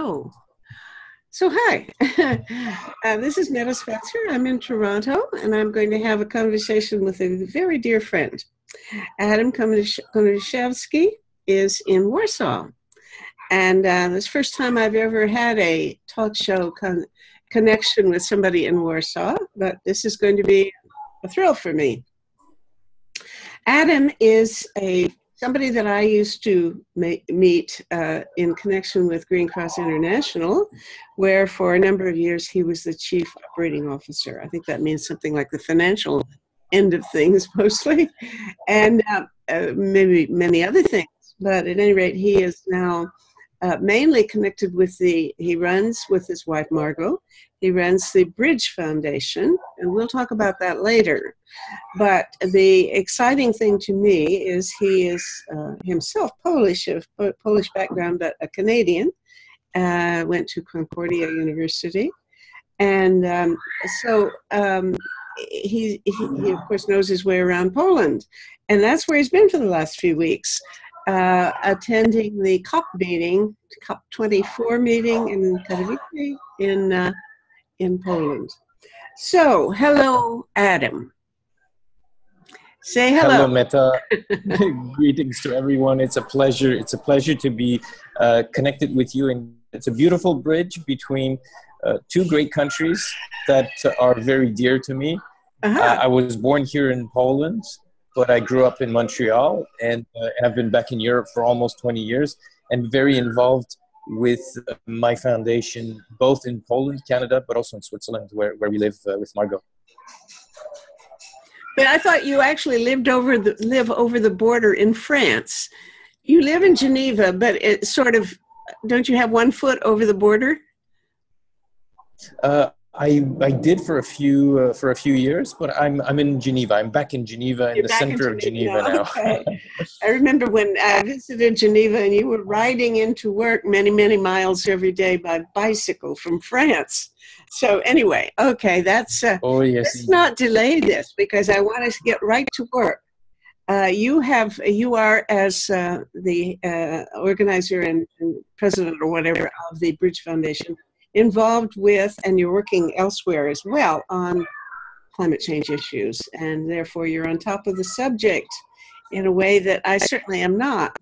Hello. So hi, this is Metta Spencer. I'm in Toronto, and I'm going to have a conversation with a very dear friend. Adam Koniuszewski is in Warsaw, and this is the first time I've ever had a talk show connection with somebody in Warsaw, but this is going to be a thrill for me. Adam is somebody that I used to meet in connection with Green Cross International, where for a number of years he was the chief operating officer. I think that means something like the financial end of things mostly, and maybe many other things. But at any rate, he is now mainly connected with he runs with his wife Margot, he runs the Bridge Foundation, and we'll talk about that later. But the exciting thing to me is he is himself Polish, of Polish background, but a Canadian, went to Concordia University. And he of course knows his way around Poland. And that's where he's been for the last few weeks, attending the COP meeting, COP24 meeting in Katowice in Poland. So, hello, Adam. Say hello. Hello, Metta. Greetings to everyone. It's a pleasure. It's a pleasure to be connected with you. And it's a beautiful bridge between two great countries that are very dear to me. I was born here in Poland, but I grew up in Montreal, and I've been back in Europe for almost 20 years and very involved with my foundation, both in Poland, Canada, but also in Switzerland, where we live with Margot. But I thought you actually live over the border in France. You live in Geneva, but it sort of, don't you have one foot over the border? I did for a few years, but I'm in Geneva. I'm back in Geneva, in the center of Geneva now. Okay. I remember when I visited Geneva, and you were riding into work many, many miles every day by bicycle from France. So anyway, okay, let's not delay this, because I want us to get right to work. You are as the organizer and president or whatever of the Bridge Foundation, involved with, and you're working elsewhere as well on climate change issues, and therefore you're on top of the subject in a way that I certainly am not.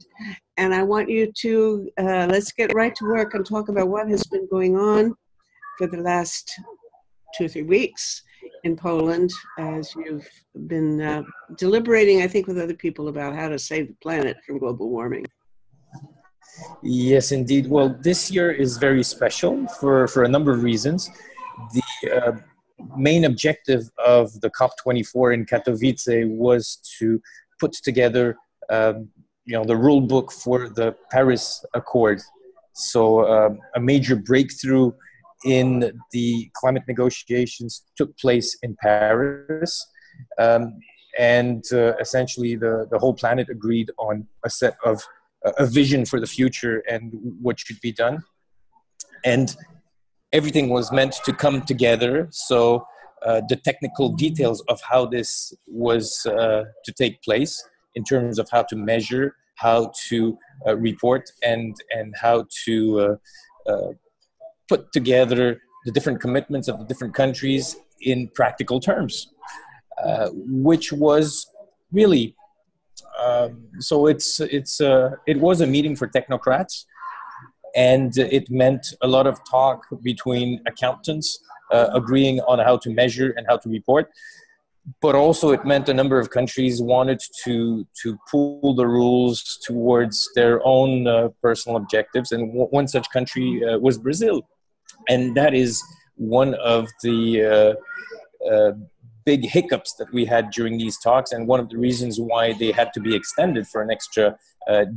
And I want you to, let's get right to work and talk about what has been going on for the last 2 or 3 weeks in Poland, as you've been deliberating, I think, with other people about how to save the planet from global warming. Yes, indeed. Well, this year is very special for a number of reasons. The main objective of the COP24 in Katowice was to put together, the rule book for the Paris Accord. So a major breakthrough in the climate negotiations took place in Paris. Essentially the whole planet agreed on a vision for the future and what should be done. And everything was meant to come together. So the technical details of how this was to take place, in terms of how to measure, how to report, and how to put together the different commitments of the different countries in practical terms, which was really it was a meeting for technocrats, and it meant a lot of talk between accountants agreeing on how to measure and how to report. But also it meant a number of countries wanted to pool the rules towards their own personal objectives, and one such country was Brazil. And that is one of the big hiccups that we had during these talks, and one of the reasons why they had to be extended for an extra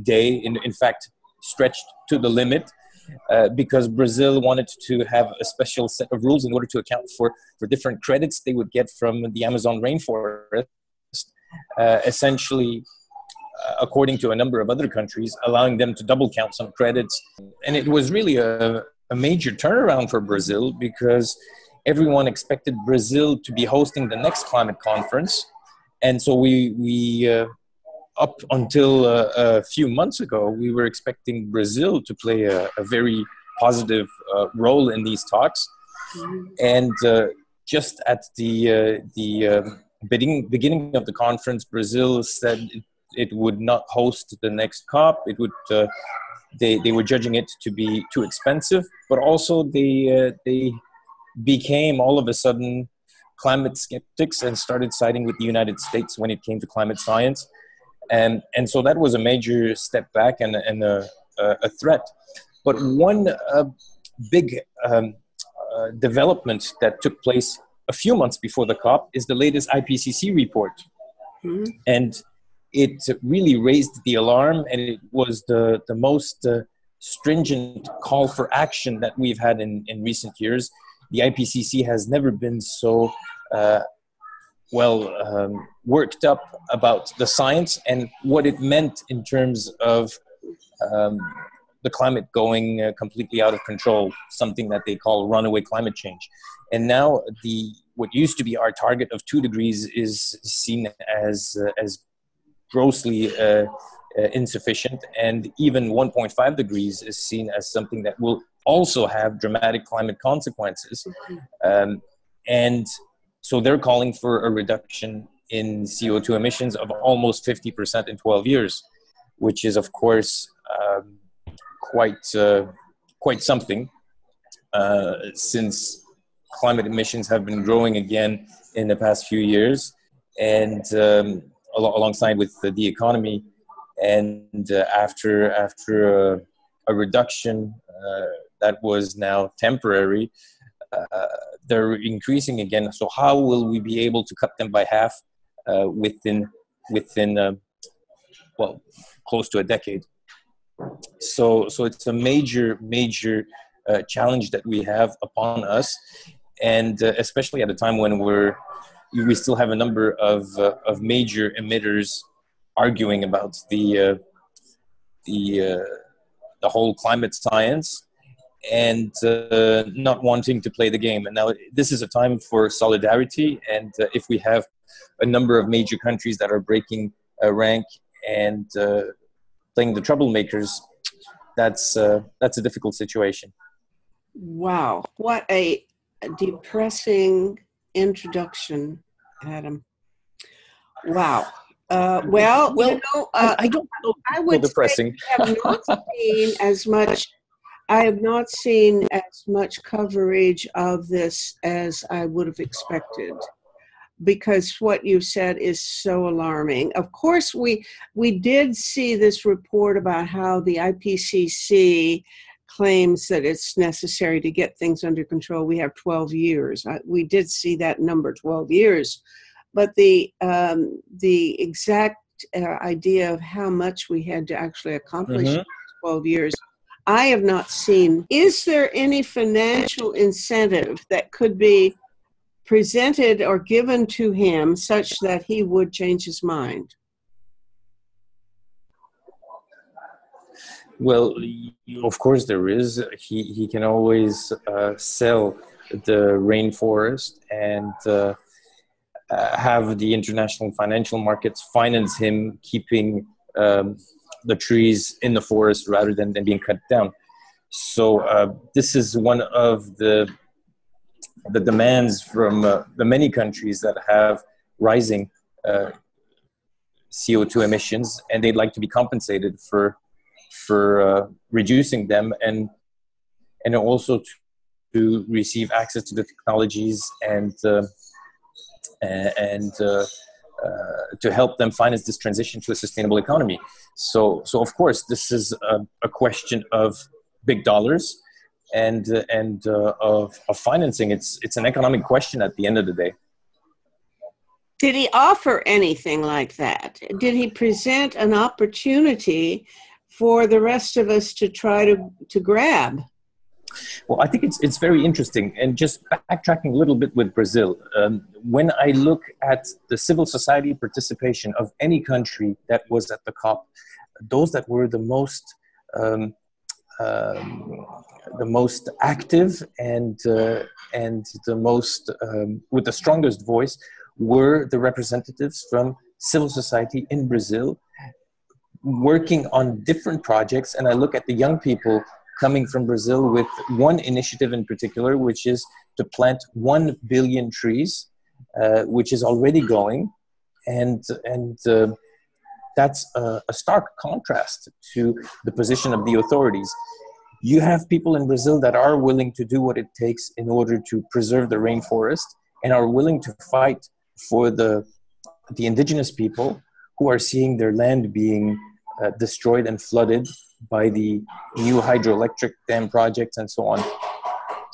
day, in fact stretched to the limit, because Brazil wanted to have a special set of rules in order to account for different credits they would get from the Amazon rainforest, essentially, according to a number of other countries, allowing them to double count some credits. And it was really a major turnaround for Brazil, because everyone expected Brazil to be hosting the next climate conference. And so we up until a few months ago, we were expecting Brazil to play a very positive role in these talks. And just at the beginning of the conference, Brazil said it would not host the next COP. It would. They were judging it to be too expensive, but also they became all of a sudden climate skeptics and started siding with the United States when it came to climate science. And so that was a major step back and a threat. But one big development that took place a few months before the COP is the latest IPCC report. And it really raised the alarm, and it was the most stringent call for action that we've had in recent years. The IPCC has never been so worked up about the science and what it meant in terms of the climate going completely out of control, something that they call runaway climate change. And now what used to be our target of 2 degrees is seen as grossly insufficient, and even 1.5 degrees is seen as something that will also have dramatic climate consequences. And so they're calling for a reduction in CO2 emissions of almost 50% in 12 years, which is, of course, quite something, since climate emissions have been growing again in the past few years, and alongside with the economy. And after a reduction that was now temporary, they're increasing again. So how will we be able to cut them by half within close to a decade? So it's a major challenge that we have upon us, and especially at a time when we still have a number of major emitters arguing about the whole climate science and not wanting to play the game. And now this is a time for solidarity, and if we have a number of major countries that are breaking rank and playing the troublemakers, that's a difficult situation. Wow, what a depressing introduction, Adam. Wow. I would depressing. I have not seen as much coverage of this as I would have expected, because what you said is so alarming. Of course, we did see this report about how the IPCC claims that it's necessary to get things under control. We have 12 years. We did see that number, 12 years. But the exact idea of how much we had to actually accomplish in 12 years, I have not seen. Is there any financial incentive that could be presented or given to him such that he would change his mind? Well, of course there is. He can always sell the rainforest and have the international financial markets finance him keeping the trees in the forest rather than being cut down. So this is one of the demands from the many countries that have rising CO2 emissions, and they'd like to be compensated for reducing them, and also to receive access to the technologies and to help them finance this transition to a sustainable economy. So of course, this is a question of big dollars and of financing. It's an economic question at the end of the day. Did he offer anything like that? Did he present an opportunity for the rest of us to try to grab? Well, I think it's very interesting. And just backtracking a little bit with Brazil, when I look at the civil society participation of any country that was at the COP, those that were the most active and the most with the strongest voice were the representatives from civil society in Brazil, working on different projects. And I look at the young people coming from Brazil with one initiative in particular, which is to plant 1 billion trees, which is already going. And that's a stark contrast to the position of the authorities. You have people in Brazil that are willing to do what it takes in order to preserve the rainforest and are willing to fight for the indigenous people who are seeing their land being destroyed and flooded by the new hydroelectric dam projects and so on.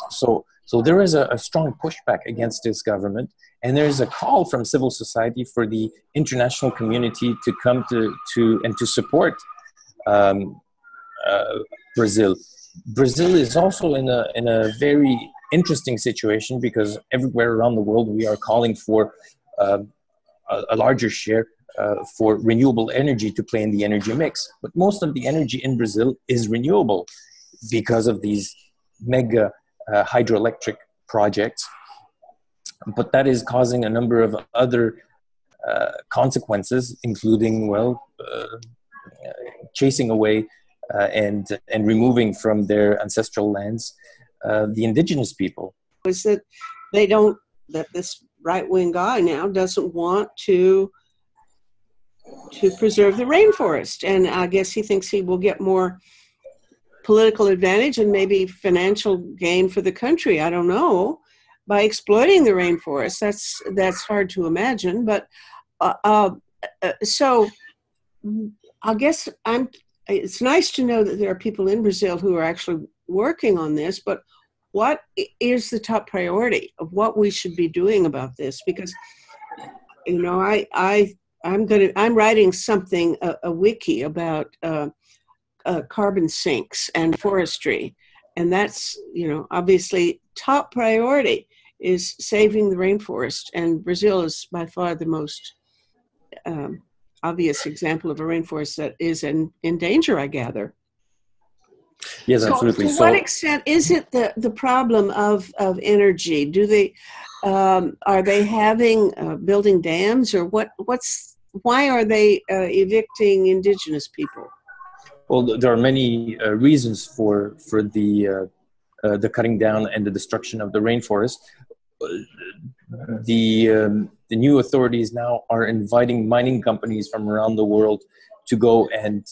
So there is a strong pushback against this government, and there is a call from civil society for the international community to come to and to support Brazil. Brazil is also in a very interesting situation because everywhere around the world we are calling for a larger share for renewable energy to play in the energy mix. But most of the energy in Brazil is renewable because of these mega hydroelectric projects. But that is causing a number of other consequences, including, chasing away and removing from their ancestral lands the indigenous people. Is that that this right-wing guy now doesn't want to preserve the rainforest, and I guess he thinks he will get more political advantage and maybe financial gain for the country, I don't know, by exploiting the rainforest. That's hard to imagine, but so I guess it's nice to know that there are people in Brazil who are actually working on this, but what is the top priority of what we should be doing about this? Because, I'm writing something, a wiki about carbon sinks and forestry. And that's, obviously top priority is saving the rainforest. And Brazil is by far the most obvious example of a rainforest that is in danger, I gather. Yes, absolutely. To what extent is it the problem of energy? Do they are they having building dams, or why are they evicting indigenous people? Well, there are many reasons for the cutting down and the destruction of the rainforest. The new authorities now are inviting mining companies from around the world to go and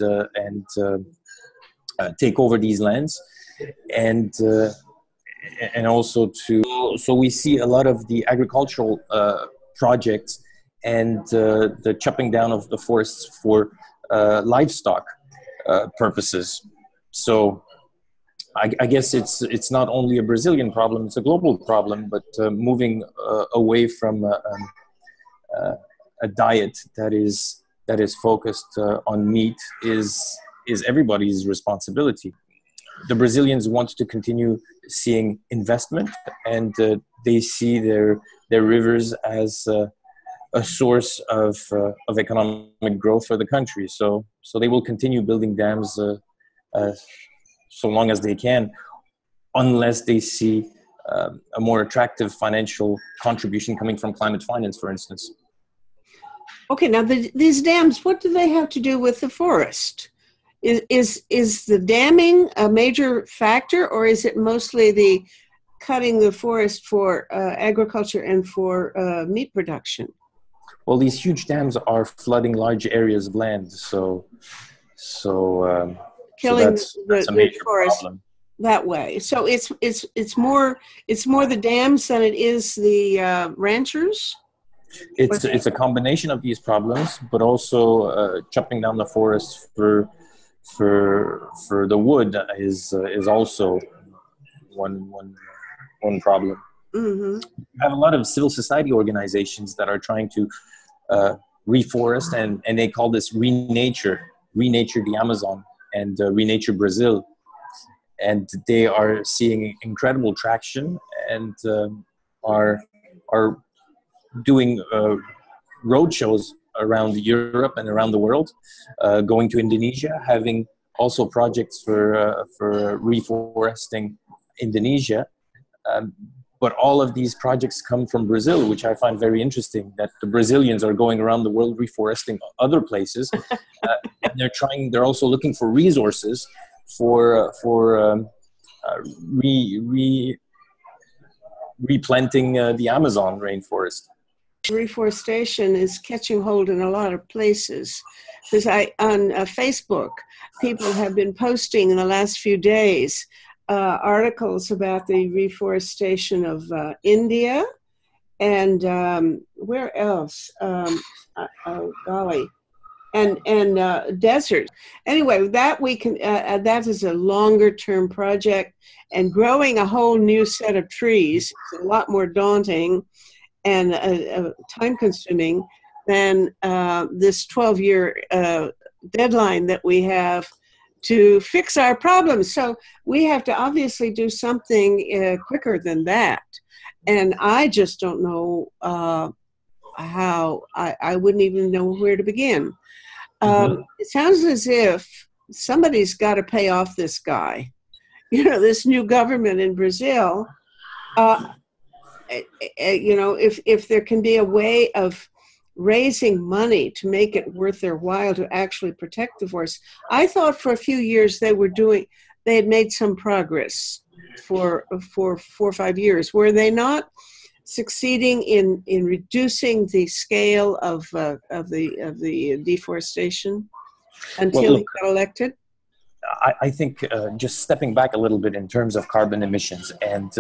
take over these lands, and also so we see a lot of the agricultural projects and the chopping down of the forests for livestock purposes. So I guess it's not only a Brazilian problem; it's a global problem. But moving away from a diet that is focused on meat is everybody's responsibility. The Brazilians want to continue seeing investment, and they see their rivers as a source of economic growth for the country. So they will continue building dams so long as they can, unless they see a more attractive financial contribution coming from climate finance, for instance. Okay, now these dams, what do they have to do with the forest? Is the damming a major factor, or is it mostly the cutting the forest for agriculture and for meat production? Well, these huge dams are flooding large areas of land, so killing that's a major problem that way. So it's more the dams than it is the ranchers. It's a combination of these problems, but also chopping down the forest for the wood is also one problem. Mm-hmm. We have a lot of civil society organizations that are trying to reforest, and they call this renature the Amazon and renature Brazil, and they are seeing incredible traction and are doing road shows around Europe and around the world, going to Indonesia, having also projects for reforesting Indonesia. But all of these projects come from Brazil, which I find very interesting, that the Brazilians are going around the world reforesting other places. And they're also looking for resources replanting the Amazon rainforest. Reforestation is catching hold in a lot of places. Because on Facebook, people have been posting in the last few days articles about the reforestation of India and where else? Golly. And desert. Anyway, that we can. That is a longer-term project, and growing a whole new set of trees is a lot more daunting and time-consuming than this 12-year deadline that we have to fix our problems. So we have to obviously do something quicker than that. And I just don't know how. I wouldn't even know where to begin. It sounds as if somebody's got to pay off this guy. You know, this new government in Brazil. You know, if there can be a way of raising money to make it worth their while to actually protect the forest. I thought for a few years they had made some progress for 4 or 5 years. Were they not succeeding in reducing the scale of the deforestation until he got elected? I think just stepping back a little bit in terms of carbon emissions and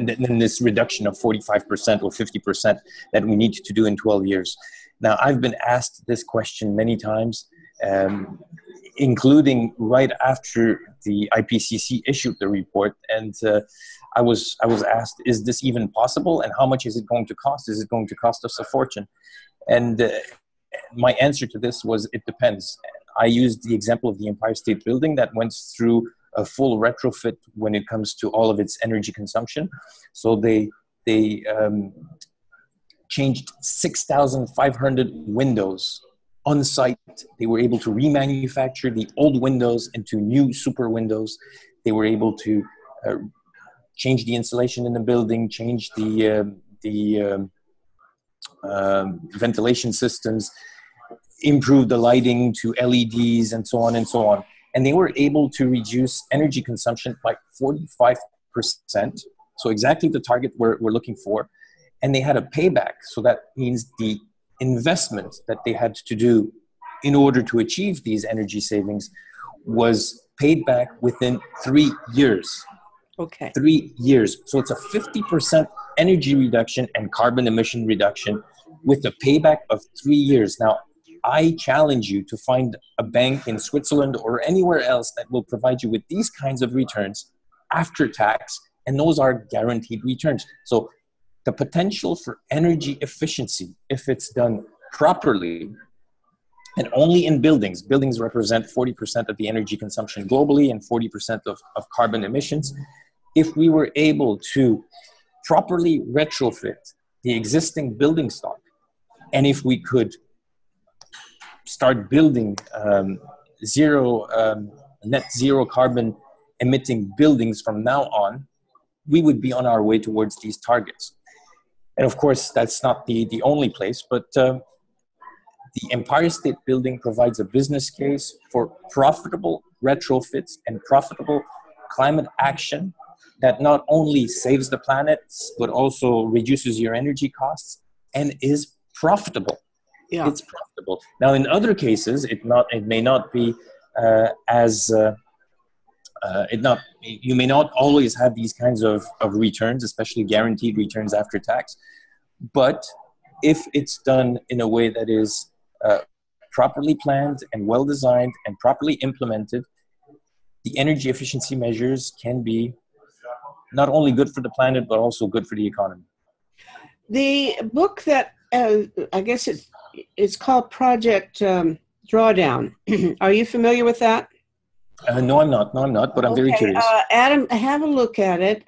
then this reduction of 45% or 50% that we need to do in 12 years. Now, I've been asked this question many times, including right after the IPCC issued the report. And I was asked, is this even possible? And how much is it going to cost? Is it going to cost us a fortune? And my answer to this was, it depends. I used the example of the Empire State Building that went through a full retrofit when it comes to all of its energy consumption. So they changed 6,500 windows on site. They were able to remanufacture the old windows into new super windows. They were able to change the insulation in the building, change the ventilation systems, improve the lighting to LEDs, and so on and so on. And they were able to reduce energy consumption by 45%. So exactly the target we're looking for. And they had a payback. So that means the investment that they had to do in order to achieve these energy savings was paid back within 3 years. Okay. 3 years. So it's a 50% energy reduction and carbon emission reduction with a payback of 3 years. Now, I challenge you to find a bank in Switzerland or anywhere else that will provide you with these kinds of returns after tax, and those are guaranteed returns. So the potential for energy efficiency, if it's done properly, and only in buildings. Buildings represent 40% of the energy consumption globally and 40% of carbon emissions. If we were able to properly retrofit the existing building stock, and if we could start building net zero carbon emitting buildings from now on, we would be on our way towards these targets. And of course, that's not the only place, but the Empire State Building provides a business case for profitable retrofits and profitable climate action that not only saves the planet, but also reduces your energy costs and is profitable. Yeah. It's profitable. Now, in other cases, you may not always have these kinds of returns, especially guaranteed returns after tax. But if it's done in a way that is properly planned and well designed and properly implemented, the energy efficiency measures can be not only good for the planet, but also good for the economy. The book that I guess it's called Project Drawdown. Are you familiar with that? No, I'm not, but I'm very curious. Adam, have a look at it.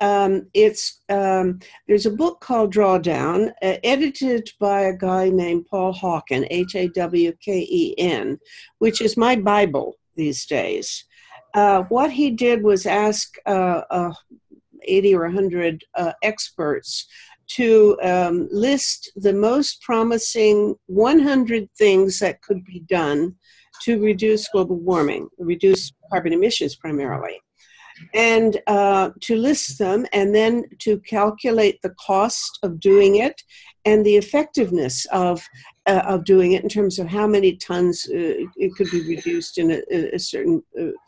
There's a book called Drawdown, edited by a guy named Paul Hawken, Hawken, which is my Bible these days. What he did was ask 80 or 100 experts to list the most promising 100 things that could be done to reduce global warming, reduce carbon emissions primarily, and to list them, and then to calculate the cost of doing it and the effectiveness of doing it in terms of how many tons it could be reduced in a certain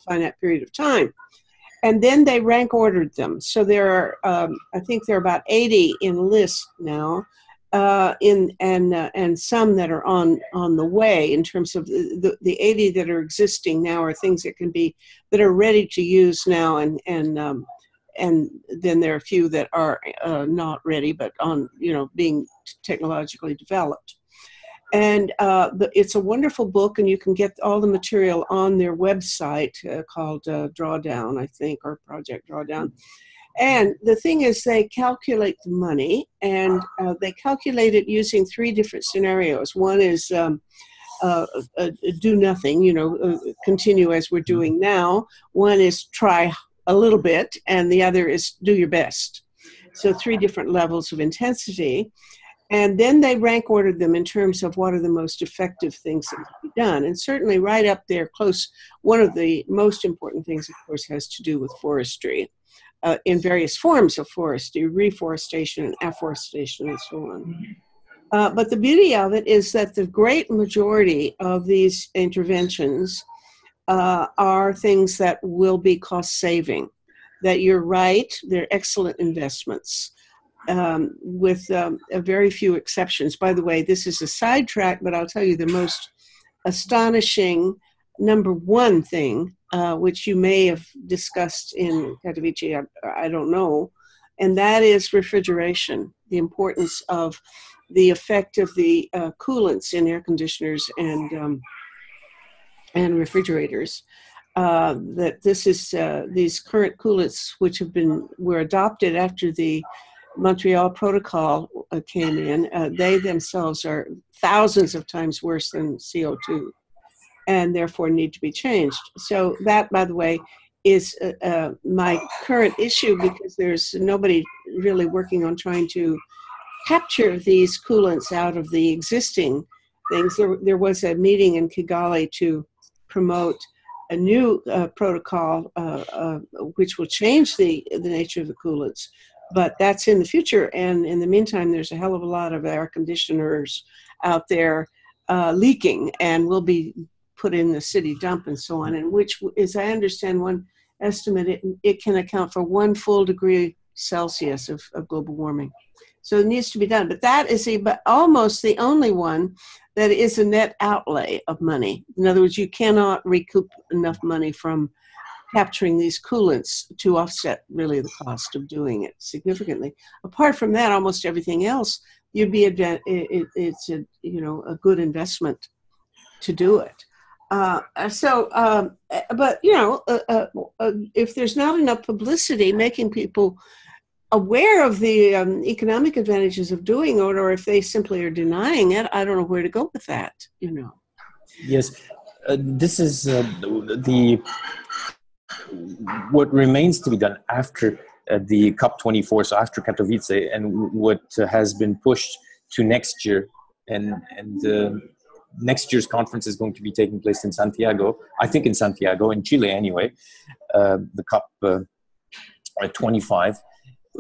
finite period of time. And then they rank ordered them. So there are, I think there are about 80 in list now, and some that are on the way. In terms of the 80 that are existing now are things that are ready to use now, and then there are a few that are not ready, but being technologically developed. And it's a wonderful book, and you can get all the material on their website called Drawdown, I think, or Project Drawdown. And the thing is, they calculate the money, and they calculate it using 3 different scenarios. One is do nothing, continue as we're doing now. One is try a little bit, and the other is do your best. So 3 different levels of intensity. And then they rank ordered them in terms of what are the most effective things that can be done. And certainly right up there close, one of the most important things, of course, has to do with forestry, in various forms of forestry, reforestation and afforestation and so on. But the beauty of it is that the great majority of these interventions are things that will be cost saving, that you're right, they're excellent investments. With a very few exceptions. By the way, this is a sidetrack, but I'll tell you the most astonishing number one thing, which you may have discussed in Katowice, I don't know, and that is refrigeration, the importance of the effect of the coolants in air conditioners and refrigerators. That this is these current coolants, which were adopted after the Montreal Protocol came in, they themselves are thousands of times worse than CO2 and therefore need to be changed. So that, by the way, is my current issue, because there's nobody really working on trying to capture these coolants out of the existing things. There was a meeting in Kigali to promote a new protocol which will change the nature of the coolants. But that's in the future, and in the meantime, there's a hell of a lot of air conditioners out there leaking, and will be put in the city dump and so on, and which, as I understand one estimate, it can account for 1 full degree Celsius of global warming. So it needs to be done. But that is almost the only one that is a net outlay of money. In other words, you cannot recoup enough money from capturing these coolants to offset really the cost of doing it significantly. Apart from that, almost everything else, it's a good investment to do it. But if there's not enough publicity making people aware of the economic advantages of doing it, or if they simply are denying it, I don't know where to go with that. Yes, this is what remains to be done after the COP24, so after Katowice, and what has been pushed to next year. And next year's conference is going to be taking place in Santiago, I think in Santiago, in Chile anyway, the COP 25.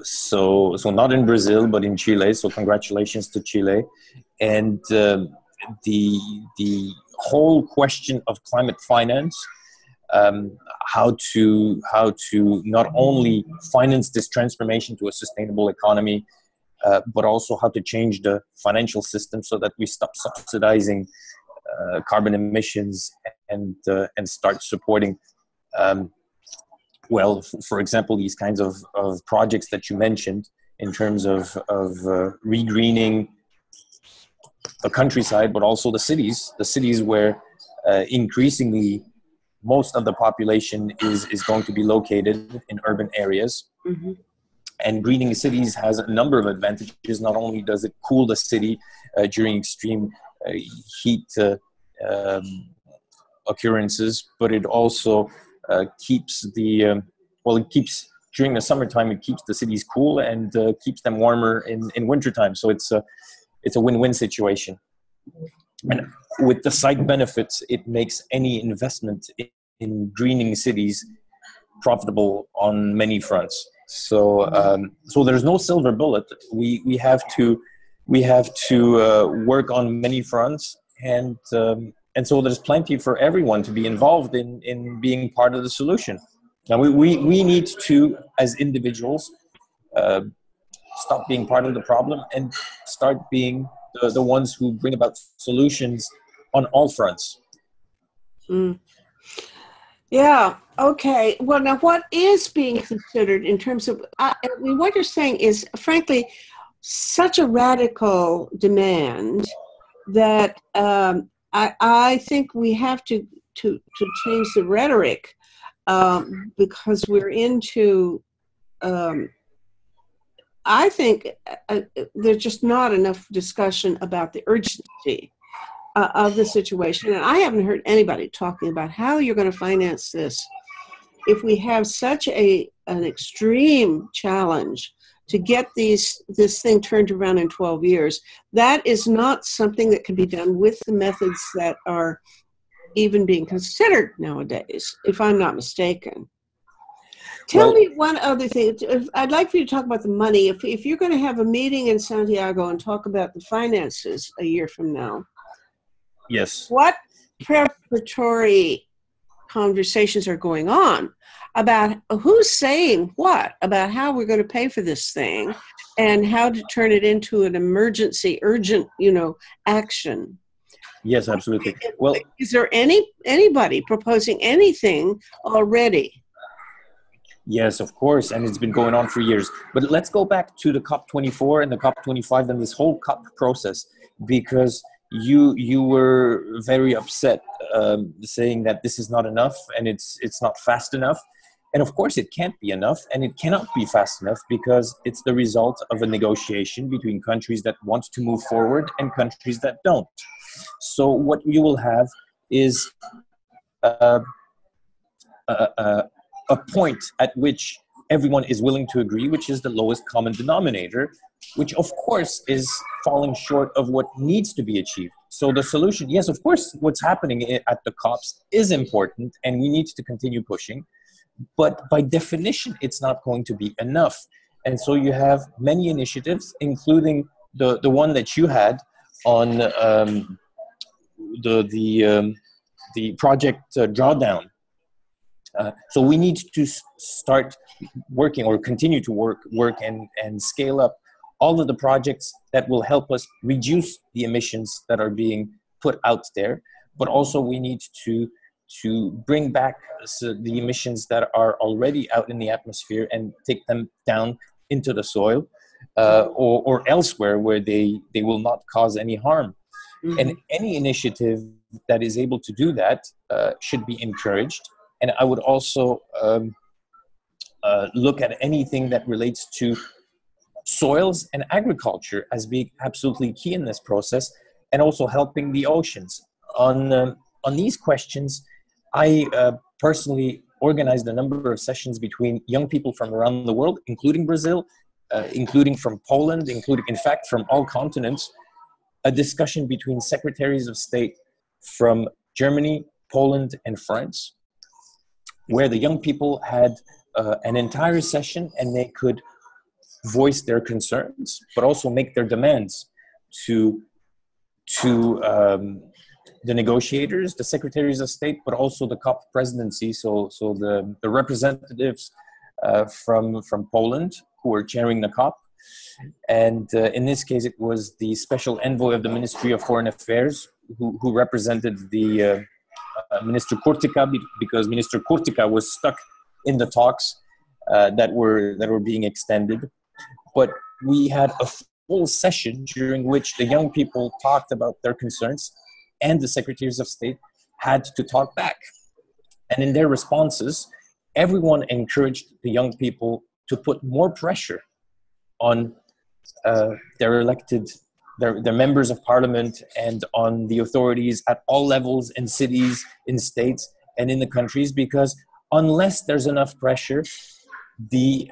So not in Brazil, but in Chile. So congratulations to Chile. And the whole question of climate finance, how to not only finance this transformation to a sustainable economy, but also how to change the financial system so that we stop subsidizing carbon emissions and start supporting, for example, these kinds of projects that you mentioned in terms of regreening the countryside, but also the cities where increasingly most of the population is going to be located in urban areas. Mm-hmm. And greening cities has a number of advantages. Not only does it cool the city during extreme heat occurrences, but it also keeps during the summertime, it keeps the cities cool and keeps them warmer in wintertime. So it's a win-win situation. And with the side benefits, it makes any investment in greening cities profitable on many fronts. So so there's no silver bullet. We have to work on many fronts, and so there's plenty for everyone to be involved in being part of the solution. Now we need to, as individuals, stop being part of the problem and start being the ones who bring about solutions on all fronts. Mm. Yeah. Okay. Well, now what is being considered in terms of, what you're saying is, frankly, such a radical demand that I think we have to change the rhetoric, because we're into, I think there's just not enough discussion about the urgency of the situation. And I haven't heard anybody talking about how you're going to finance this if we have such an extreme challenge to get this thing turned around in 12 years. That is not something that can be done with the methods that are even being considered nowadays, if I'm not mistaken. Tell me one other thing. I'd like for you to talk about the money. If you're going to have a meeting in Santiago and talk about the finances a year from now, yes, what preparatory conversations are going on about who's saying what about how we're going to pay for this thing and how to turn it into an emergency, urgent, action? Yes, absolutely. Well, is there anybody proposing anything already? Yes, of course, and it's been going on for years. But let's go back to the COP24 and the COP25 and this whole COP process, because you were very upset, saying that this is not enough and it's not fast enough. And of course it can't be enough, and it cannot be fast enough, because it's the result of a negotiation between countries that want to move forward and countries that don't. So what you will have is a point at which everyone is willing to agree, which is the lowest common denominator, which of course is falling short of what needs to be achieved. So the solution, yes, of course, what's happening at the COPs is important and we need to continue pushing, but by definition, it's not going to be enough. And so you have many initiatives, including the one that you had on the project drawdown. So we need to start working, or continue to work and scale up all of the projects that will help us reduce the emissions that are being put out there. But also we need to bring back the emissions that are already out in the atmosphere and take them down into the soil, or elsewhere where they will not cause any harm. Mm-hmm. And any initiative that is able to do that should be encouraged. And I would also look at anything that relates to soils and agriculture as being absolutely key in this process, and also helping the oceans. On these questions, I personally organized a number of sessions between young people from around the world, including Brazil, including from Poland, including, in fact, from all continents, a discussion between secretaries of state from Germany, Poland, and France, where the young people had an entire session and they could voice their concerns, but also make their demands to the negotiators, the secretaries of state, but also the COP presidency. So the representatives from Poland who were chairing the COP. And in this case, it was the special envoy of the Ministry of Foreign Affairs who represented the Minister Kurtika, because Minister Kurtika was stuck in the talks that were being extended. But we had a full session during which the young people talked about their concerns, and the secretaries of state had to talk back. And in their responses, everyone encouraged the young people to put more pressure on their members of parliament and on the authorities at all levels, in cities, in states, and in the countries, because unless there's enough pressure, the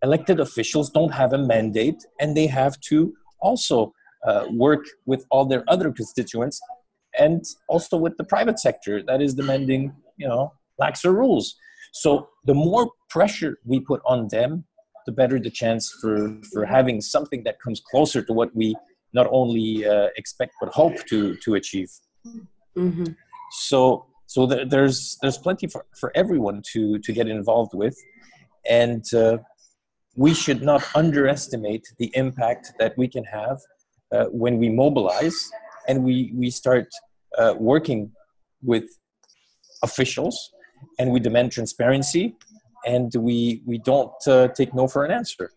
elected officials don't have a mandate, and they have to also work with all their other constituents, and also with the private sector that is demanding, laxer rules. So the more pressure we put on them, the better the chance for having something that comes closer to what we not only expect but hope to achieve. Mm-hmm. So there's plenty for everyone to get involved with, and we should not underestimate the impact that we can have when we mobilize and we start working with officials, and we demand transparency, and we don't take no for an answer.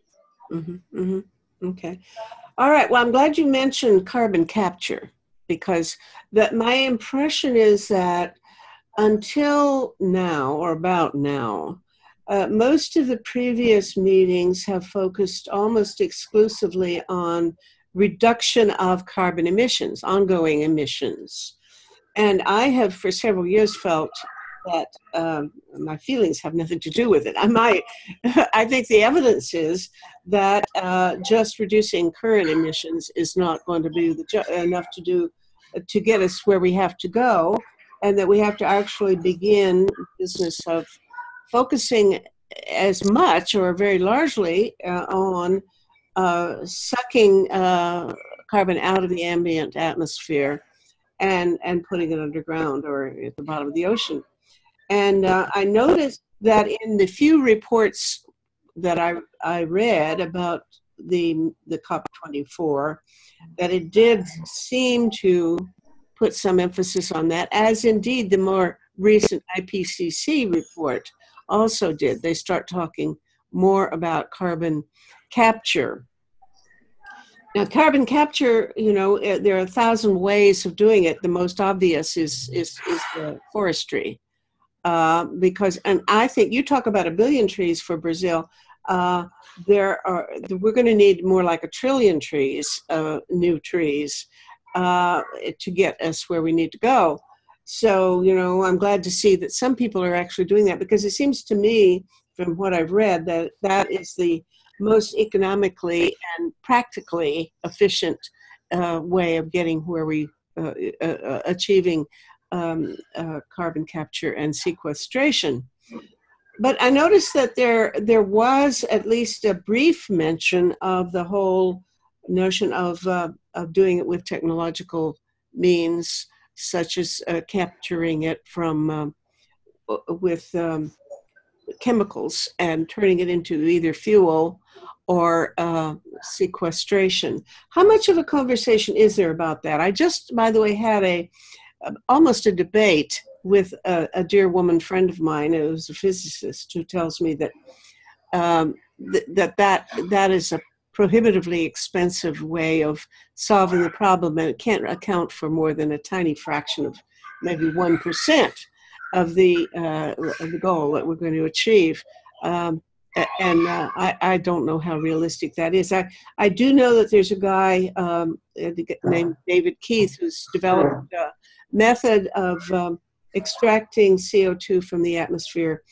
Mm-hmm. Mm-hmm. Okay. All right. Well, I'm glad you mentioned carbon capture, because my impression is that until now, or about now, most of the previous meetings have focused almost exclusively on reduction of carbon emissions, ongoing emissions. And I have for several years felt that my feelings have nothing to do with it. I think the evidence is that just reducing current emissions is not going to be enough to get us where we have to go, and that we have to actually begin the business of focusing as much or very largely on sucking carbon out of the ambient atmosphere and putting it underground or at the bottom of the ocean. And I noticed that in the few reports that I read about the COP24, that it did seem to put some emphasis on that, as indeed the more recent IPCC report also did. They start talking more about carbon capture. Now, carbon capture, there are 1,000 ways of doing it. The most obvious is forestry. And I think you talk about 1 billion trees for Brazil. We're going to need more like 1 trillion trees, new trees, to get us where we need to go. So, I'm glad to see that some people are actually doing that, because it seems to me, from what I've read, that is the most economically and practically efficient way of getting where we achieving carbon capture and sequestration. But I noticed that there was at least a brief mention of the whole notion of doing it with technological means, such as capturing it from with chemicals and turning it into either fuel or sequestration. How much of a conversation is there about that? I just, by the way, had almost a debate with a dear woman friend of mine who's a physicist, who tells me that that is a prohibitively expensive way of solving the problem, and it can't account for more than a tiny fraction of maybe 1% of the goal that we're going to achieve. I don't know how realistic that is. I do know that there's a guy named David Keith who's developed a method of extracting CO2 from the atmosphere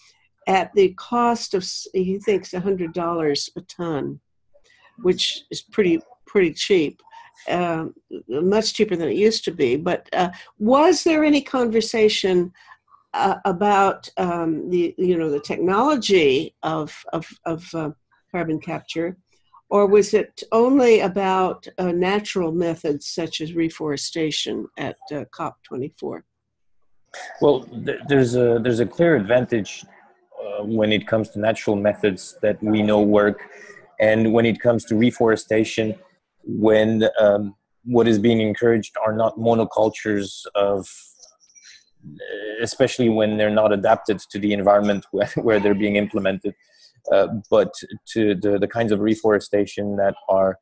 at the cost of, he thinks, $100 a ton, which is pretty cheap, much cheaper than it used to be. But was there any conversation about the technology of carbon capture, or was it only about natural methods such as reforestation at COP24? Well, there's a clear advantage when it comes to natural methods that we know work, and when it comes to reforestation, when what is being encouraged are not monocultures especially when they're not adapted to the environment where they're being implemented, but to the kinds of reforestation that are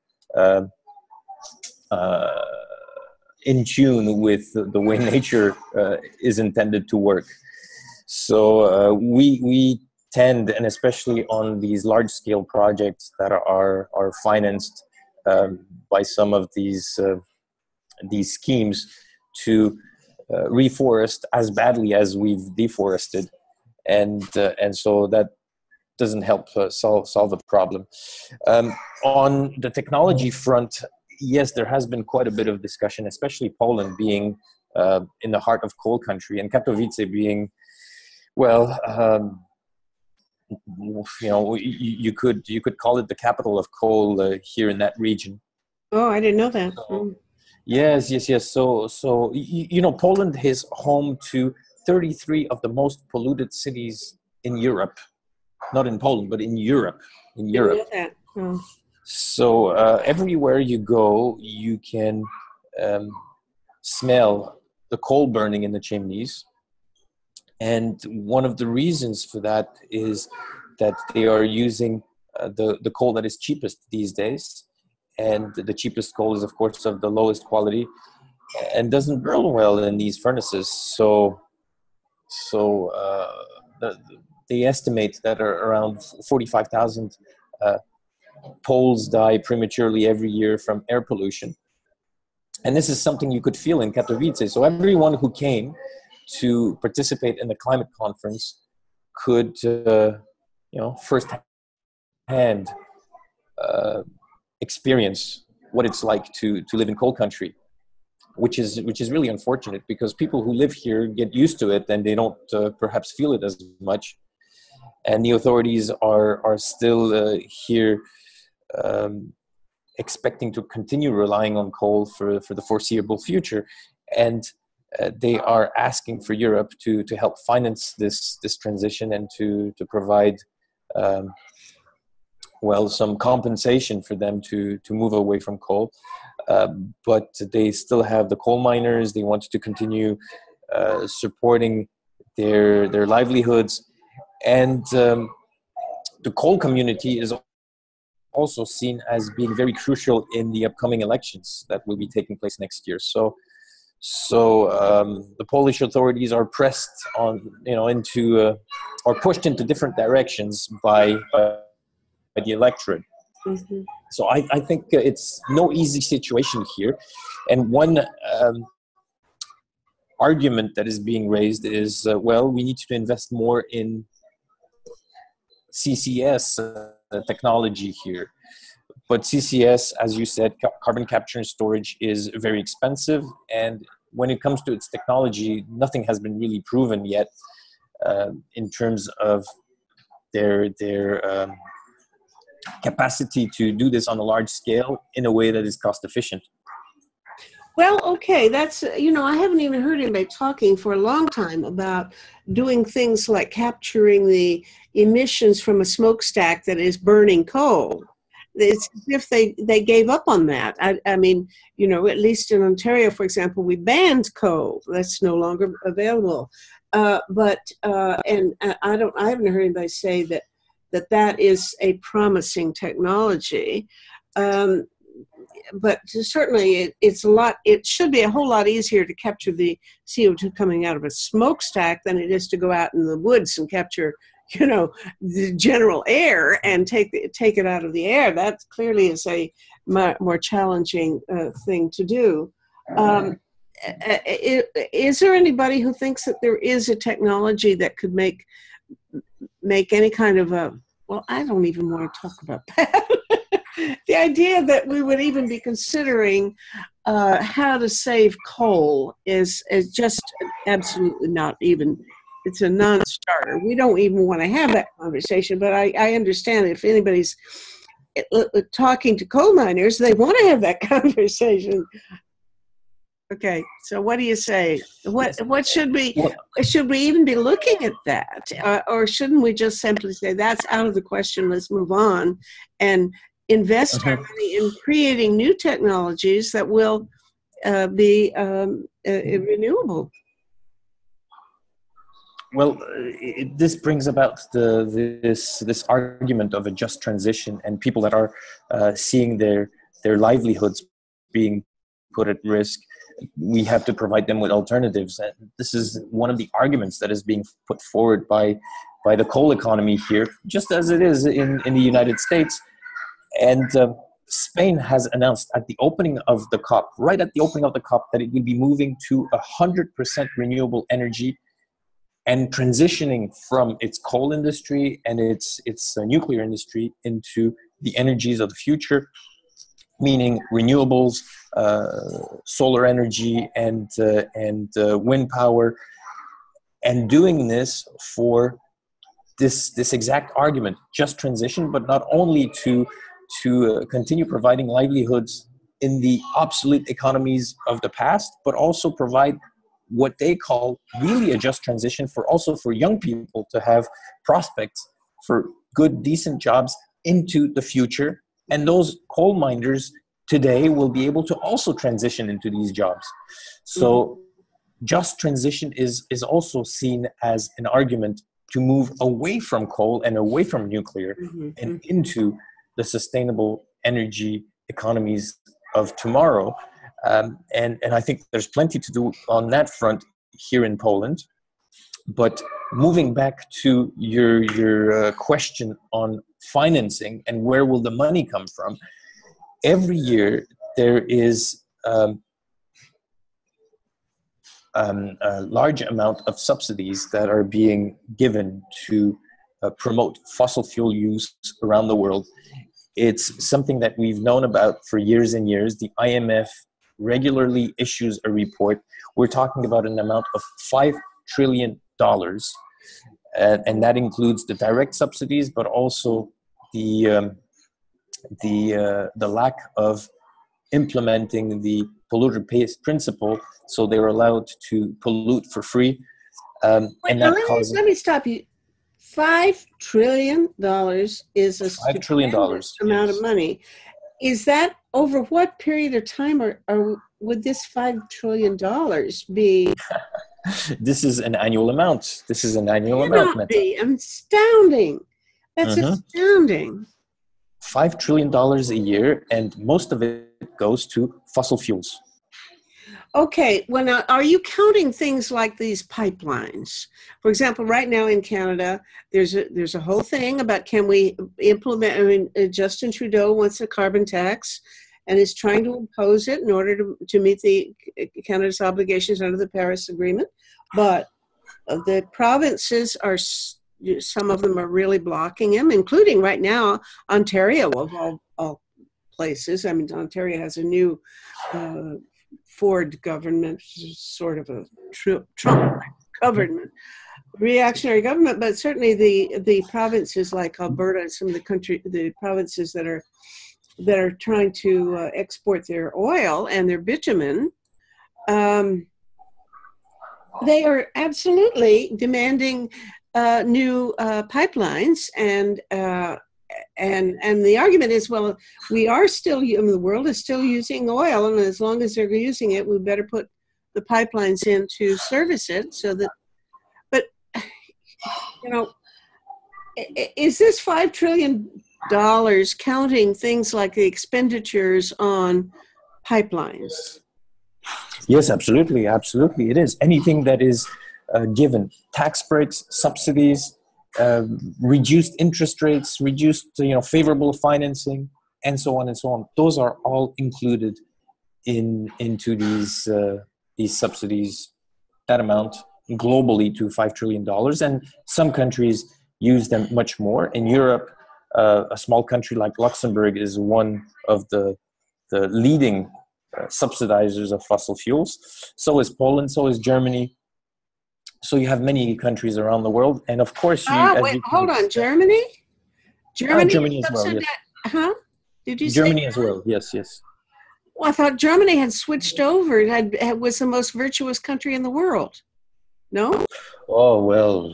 in tune with the way nature is intended to work. So we tend, and especially on these large-scale projects that are financed by some of these schemes, to reforest as badly as we've deforested, and so that doesn't help solve the problem. On the technology front, yes, there has been quite a bit of discussion, especially Poland being in the heart of coal country, and Katowice being Well, you could call it the capital of coal here in that region. Oh, I didn't know that. Yes. So Poland is home to 33 of the most polluted cities in Europe. Not in Poland, but in Europe. In Europe. Didn't know that. Oh. So everywhere you go, you can smell the coal burning in the chimneys. And one of the reasons for that is that they are using the coal that is cheapest these days. And the cheapest coal is, of course, of the lowest quality and doesn't burn well in these furnaces. So they estimate that around 45,000 Poles die prematurely every year from air pollution. And this is something you could feel in Katowice. So everyone who came to participate in the climate conference could, firsthand experience what it's like to live in coal country, which is really unfortunate because people who live here get used to it and they don't perhaps feel it as much. And the authorities are still here expecting to continue relying on coal for the foreseeable future. And they are asking for Europe to help finance this transition and to provide some compensation for them to move away from coal. But they still have the coal miners. They want to continue supporting their livelihoods. And the coal community is also seen as being very crucial in the upcoming elections that will be taking place next year. So the Polish authorities are pressed on, or pushed into different directions by the electorate. Mm-hmm. So I think it's no easy situation here. And one argument that is being raised is, we need to invest more in CCS technology here. But CCS, as you said, carbon capture and storage is very expensive. And when it comes to its technology, nothing has been really proven yet in terms of their capacity to do this on a large scale in a way that is cost efficient. Well, okay, that's, I haven't even heard anybody talking for a long time about doing things like capturing the emissions from a smokestack that is burning coal. It's as if they gave up on that. I mean, at least in Ontario, for example, we banned coal. That's no longer available. I haven't heard anybody say that is a promising technology. But certainly it should be a whole lot easier to capture the CO2 coming out of a smokestack than it is to go out in the woods and capture, the general air and take it out of the air. That clearly is a more challenging thing to do. Is there anybody who thinks that there is a technology that could make any kind of I don't even want to talk about that. The idea that we would even be considering how to save coal is just absolutely not even, it's a non-starter. We don't even want to have that conversation, but I understand if anybody's talking to coal miners, they want to have that conversation. Okay, so what do you say? What should we even be looking at that? Or shouldn't we just simply say, that's out of the question, let's move on, and invest our money in creating new technologies that will be renewable? Well, this brings about this argument of a just transition, and people that are seeing their livelihoods being put at risk. We have to provide them with alternatives. And this is one of the arguments that is being put forward by the coal economy here, just as it is in the United States. And Spain has announced at the opening of the COP, right at the opening of the COP, that it will be moving to 100% renewable energy and transitioning from its coal industry and its nuclear industry into the energies of the future, meaning renewables, solar energy, and wind power. and doing this for this exact argument, just transition, but not only to continue providing livelihoods in the obsolete economies of the past, but also provide what they call really a just transition for young people to have prospects for good, decent jobs into the future. And those coal miners today will be able to also transition into these jobs. So just transition is also seen as an argument to move away from coal and away from nuclear and into the sustainable energy economies of tomorrow. And I think there's plenty to do on that front here in Poland. But moving back to your question on financing and where will the money come from, every year there is a large amount of subsidies that are being given to promote fossil fuel use around the world. It's something that we've known about for years and years. The IMF regularly issues a report. We're talking about an amount of $5 trillion, and that includes the direct subsidies, but also the lack of implementing the polluter pays principle, so they're allowed to pollute for free. Let me stop you. $5 trillion is a $5 trillion amount of money. Is that over what period of time, or would this $5 trillion be? This is an annual amount. This is an annual amount. Astounding. That's astounding. $5 trillion a year, and most of it goes to fossil fuels. Okay, well now, are you counting things like these pipelines? For example, right now in Canada, there's a whole thing about can we implement, I mean, Justin Trudeau wants a carbon tax and is trying to impose it in order to meet Canada's obligations under the Paris Agreement. But the provinces some of them are really blocking him, including right now, Ontario of all places. I mean, Ontario has a new Ford government, sort of a Trump government, reactionary government, but certainly the provinces like Alberta and some of the provinces that are trying to export their oil and their bitumen, they are absolutely demanding new pipelines, and the argument is, well, we are still, the world is still using oil, and as long as they're using it, we better put the pipelines in to service it. So that, but is this $5 trillion counting things like the expenditures on pipelines? Yes, absolutely, absolutely, it is. Anything that is given tax breaks, subsidies, reduced interest rates, reduced favorable financing, and so on and so on. Those are all included into these subsidies. That amount globally to $5 trillion, and some countries use them much more. In Europe, a small country like Luxembourg is one of the leading subsidizers of fossil fuels. So is Poland. So is Germany. So you have many countries around the world, and of course, hold on, Germany. Germany as well. Yes. Huh? Did you Germany say as well? Yes, yes. Well, I thought Germany had switched over. It was the most virtuous country in the world. No? Oh well,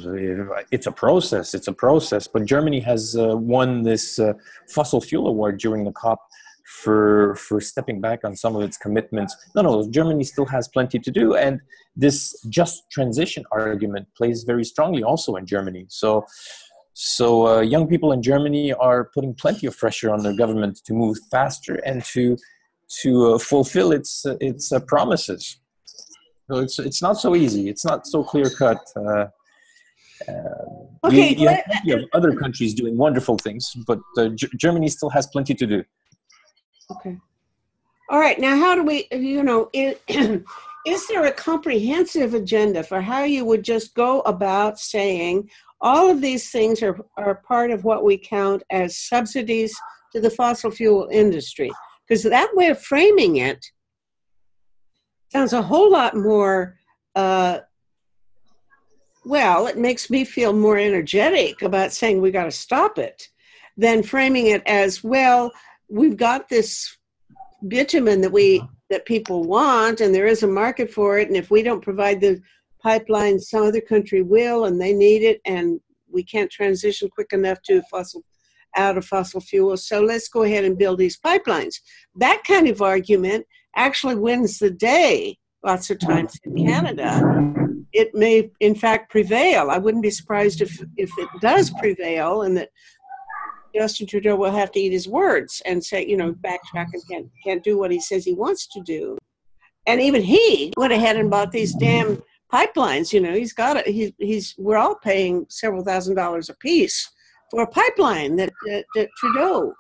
it's a process. It's a process. But Germany has won this fossil fuel award during the COP for stepping back on some of its commitments. No, Germany still has plenty to do, and this just transition argument plays very strongly also in Germany. So young people in Germany are putting plenty of pressure on their government to move faster and to fulfill its promises. So it's not so easy. It's not so clear cut. Okay, you have other countries doing wonderful things, but Germany still has plenty to do. Okay. All right. Now, how do we, is there a comprehensive agenda for how you would just go about saying all of these things are part of what we count as subsidies to the fossil fuel industry? Because that way of framing it sounds a whole lot more Well, it makes me feel more energetic about saying we got to stop it than framing it as, well, we've got this bitumen that people want, and there is a market for it, and if we don't provide the pipeline, some other country will, and they need it, and we can't transition quick enough out of fossil fuels, so let's go ahead and build these pipelines. That kind of argument actually wins the day lots of times in Canada. It may, in fact, prevail. I wouldn't be surprised if it does prevail, and that Justin Trudeau will have to eat his words and say, backtrack and can't do what he says he wants to do. And even he went ahead and bought these damn pipelines. He's got it. We're all paying several $1,000s a piece for a pipeline that Trudeau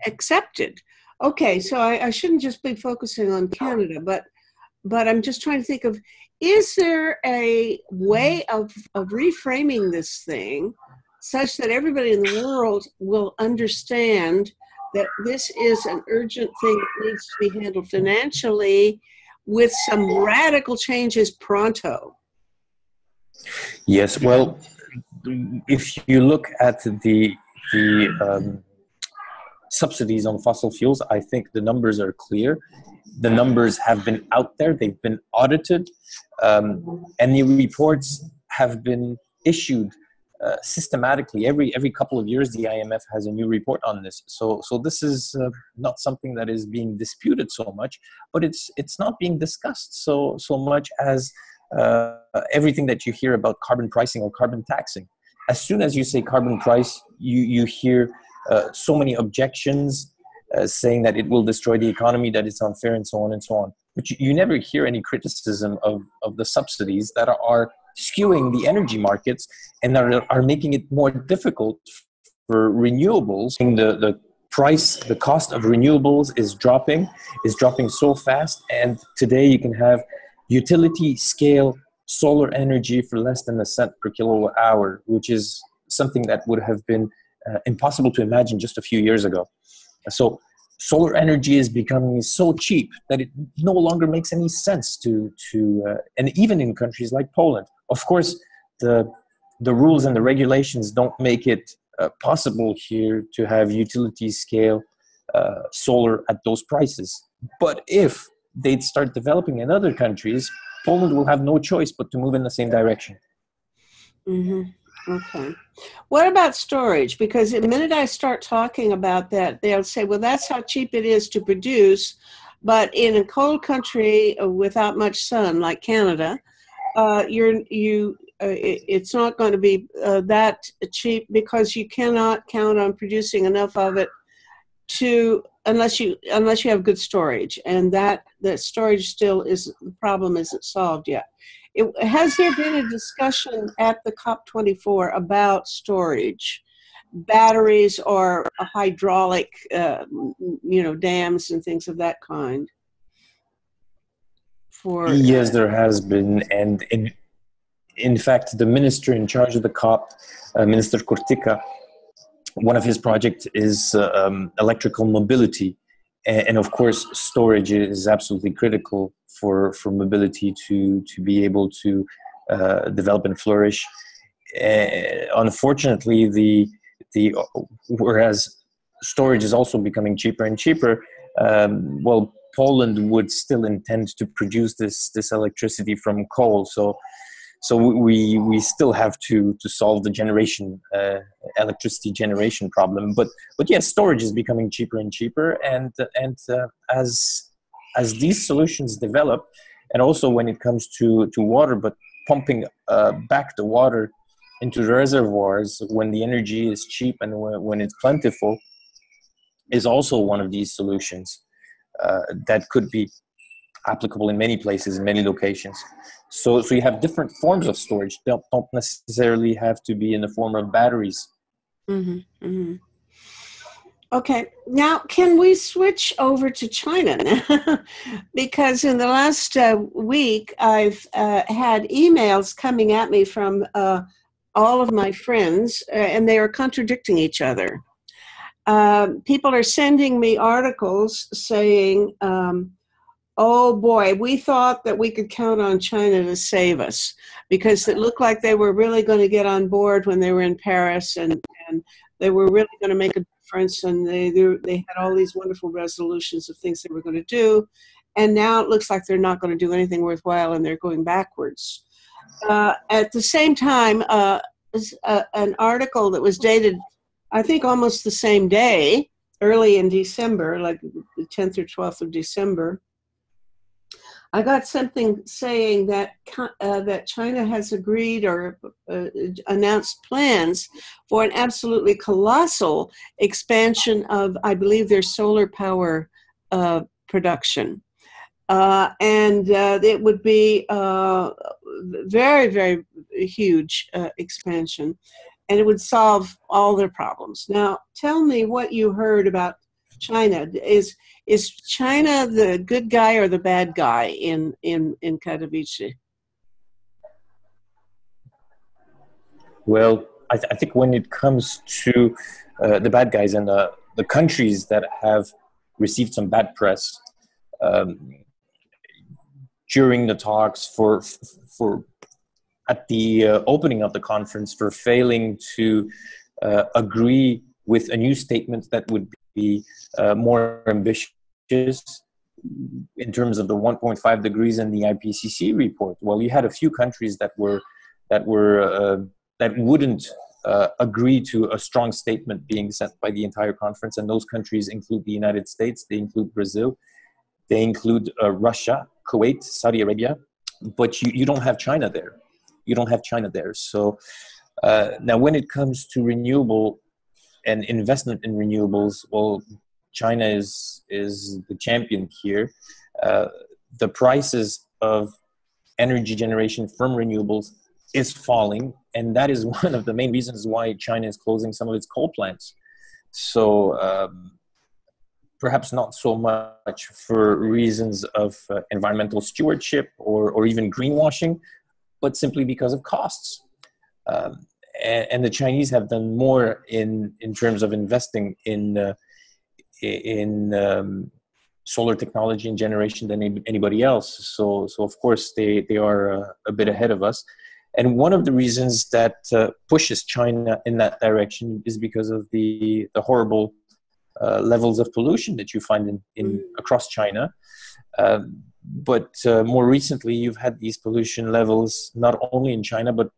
accepted. Okay, so I shouldn't just be focusing on Canada, but I'm just trying to think of, is there a way of reframing this thing such that everybody in the world will understand that this is an urgent thing that needs to be handled financially with some radical changes pronto? Yes, well, if you look at the subsidies on fossil fuels, I think the numbers are clear. The numbers have been out there, they've been audited, and the reports have been issued systematically. Every couple of years, the IMF has a new report on this. So this is not something that is being disputed so much, but it's not being discussed so much as everything that you hear about carbon pricing or carbon taxing. As soon as you say carbon price, you hear so many objections saying that it will destroy the economy, that it's unfair, and so on and so on. But you never hear any criticism of the subsidies that are skewing the energy markets and are making it more difficult for renewables. The cost of renewables is dropping so fast, and today you can have utility scale solar energy for less than $0.01 per kilowatt hour, which is something that would have been impossible to imagine just a few years ago. So solar energy is becoming so cheap that it no longer makes any sense to and even in countries like Poland. Of course, the rules and the regulations don't make it possible here to have utility scale solar at those prices. But if they'd start developing in other countries, Poland will have no choice but to move in the same direction. Mm-hmm. Okay. What about storage? Because the minute I start talking about that, they'll say, well, that's how cheap it is to produce. But in a cold country without much sun, like Canada, it's not going to be that cheap, because you cannot count on producing enough of it unless you have good storage, and that storage still is the problem isn't solved yet. Has there been a discussion at the COP24 about storage, batteries, or hydraulic, dams and things of that kind? Yes, there has been, and in fact, the minister in charge of the COP, Minister Kurtika, one of his projects is electrical mobility, and of course, storage is absolutely critical for mobility to be able to develop and flourish. Unfortunately, whereas storage is also becoming cheaper and cheaper, Poland would still intend to produce this electricity from coal. So we still have to solve the electricity generation problem. But yes, storage is becoming cheaper and cheaper, and as these solutions develop, and also when it comes to water, but pumping back the water into the reservoirs when the energy is cheap and when it's plentiful, is also one of these solutions that could be applicable in many places, in many locations. So you have different forms of storage. They don't necessarily have to be in the form of batteries. Mm-hmm, mm-hmm. Okay, now can we switch over to China now? Because in the last week, I've had emails coming at me from all of my friends, and they are contradicting each other. People are sending me articles saying, oh boy, we thought that we could count on China to save us, because it looked like they were really going to get on board when they were in Paris, and they were really going to make a difference, and they had all these wonderful resolutions of things they were going to do, and now it looks like they're not going to do anything worthwhile, and they're going backwards. At the same time, an article that was dated, I think, almost the same day, early in December, like the 10th or 12th of December, I got something saying that that China has agreed or announced plans for an absolutely colossal expansion of, I believe, their solar power production. And it would be very, very huge expansion, and it would solve all their problems. Now, tell me what you heard about China. Is China the good guy or the bad guy in Katowice? Well, I think when it comes to the bad guys and the countries that have received some bad press during the talks for at the opening of the conference, for failing to agree with a new statement that would be more ambitious in terms of the 1.5 degrees in the IPCC report. Well, you had a few countries that wouldn't agree to a strong statement being sent by the entire conference, and those countries include the United States, they include Brazil, they include Russia, Kuwait, Saudi Arabia, but you don't have China there. You don't have China there. So now when it comes to renewable and investment in renewables, well, China is the champion here. The prices of energy generation from renewables is falling, and that is one of the main reasons why China is closing some of its coal plants. So perhaps not so much for reasons of environmental stewardship or even greenwashing, but simply because of costs. And the Chinese have done more in terms of investing in solar technology and generation than anybody else. So of course they are a bit ahead of us. And one of the reasons that pushes China in that direction is because of the horrible levels of pollution that you find in across China. But more recently, you've had these pollution levels not only in China, but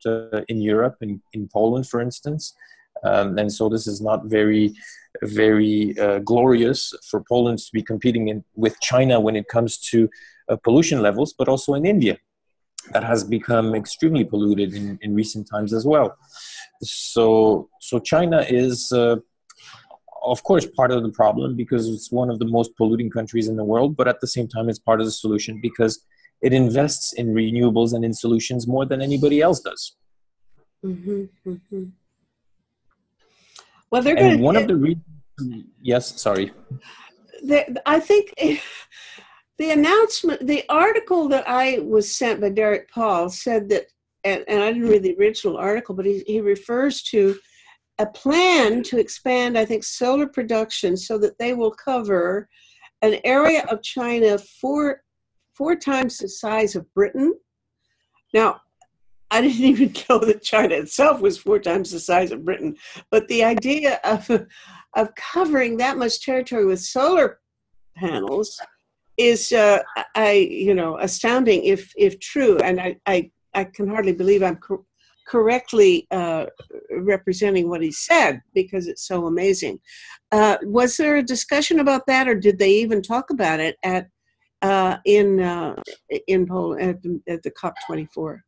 in Europe, in Poland, for instance. And so this is not very glorious for Poland to be competing with China when it comes to pollution levels, but also in India. That has become extremely polluted in recent times as well. So China is, of course, part of the problem because it's one of the most polluting countries in the world, but at the same time, it's part of the solution because it invests in renewables and in solutions more than anybody else does. Mm-hmm, mm-hmm. Well, they're going to... one of the reasons... Yes, sorry. I think the announcement, the article that I was sent by Derek Paul said that, and I didn't read the original article, but he refers to a plan to expand, I think, solar production so that they will cover an area of China four times the size of Britain. Now, I didn't even know that China itself was 4 times the size of Britain, but the idea of covering that much territory with solar panels is, astounding if true. And I can hardly believe I'm correctly representing what he said because it's so amazing. Was there a discussion about that, or did they even talk about it in Poland at the COP24?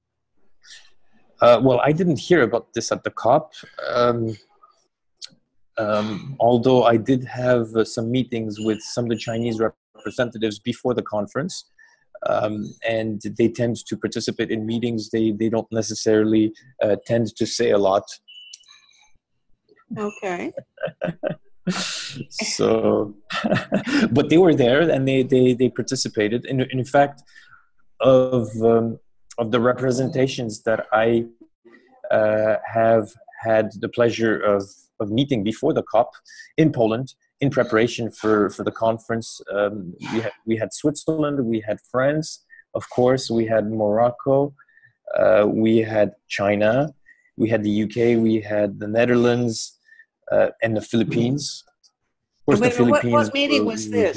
Well, I didn't hear about this at the COP, although I did have some meetings with some of the Chinese representatives before the conference, and they tend to participate in meetings. They don't necessarily tend to say a lot. Okay. So, but they were there and they participated. In fact, of the representations that I have had the pleasure of meeting before the COP in Poland, in preparation for the conference, we had Switzerland, we had France, of course, we had Morocco, we had China, we had the UK, we had the Netherlands, and the Philippines. Of course, the Philippines. What meeting was this?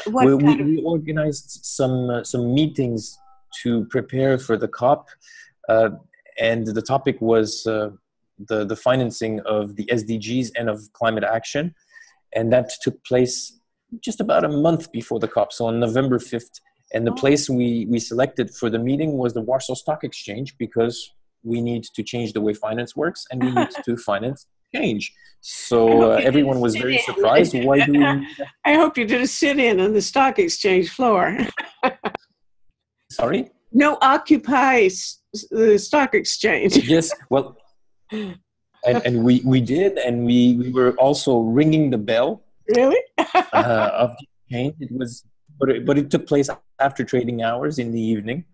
We organized some meetings to prepare for the COP, and the topic was the financing of the SDGs and of climate action, and that took place just about a month before the COP, so on November 5th. And the place we selected for the meeting was the Warsaw Stock Exchange, because we need to change the way finance works, and we need to finance change. So everyone was very surprised. Why do we need that? I hope you did a sit-in on the stock exchange floor. Sorry? No, occupy the stock exchange. Yes, well, and we did, and we were also ringing the bell. Really? Of the exchange. It was, but it took place after trading hours in the evening,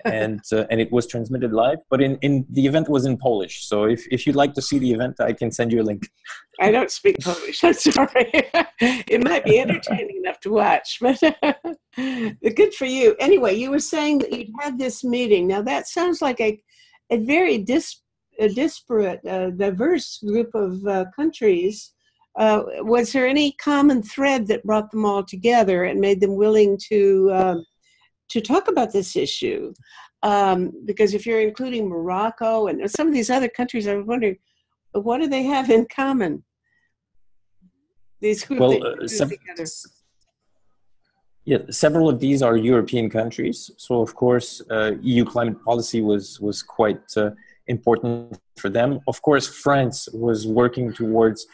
and it was transmitted live. But in the event was in Polish, so if you'd like to see the event, I can send you a link. I don't speak Polish. I'm sorry. It might be entertaining enough to watch, but good for you. Anyway, you were saying that you'd had this meeting. Now that sounds like a very disparate, diverse group of countries. Was there any common thread that brought them all together and made them willing to talk about this issue? Because if you're including Morocco and some of these other countries, I was wondering, what do they have in common? These groups several of these are European countries. So of course, EU climate policy was quite important for them. Of course, France was working towards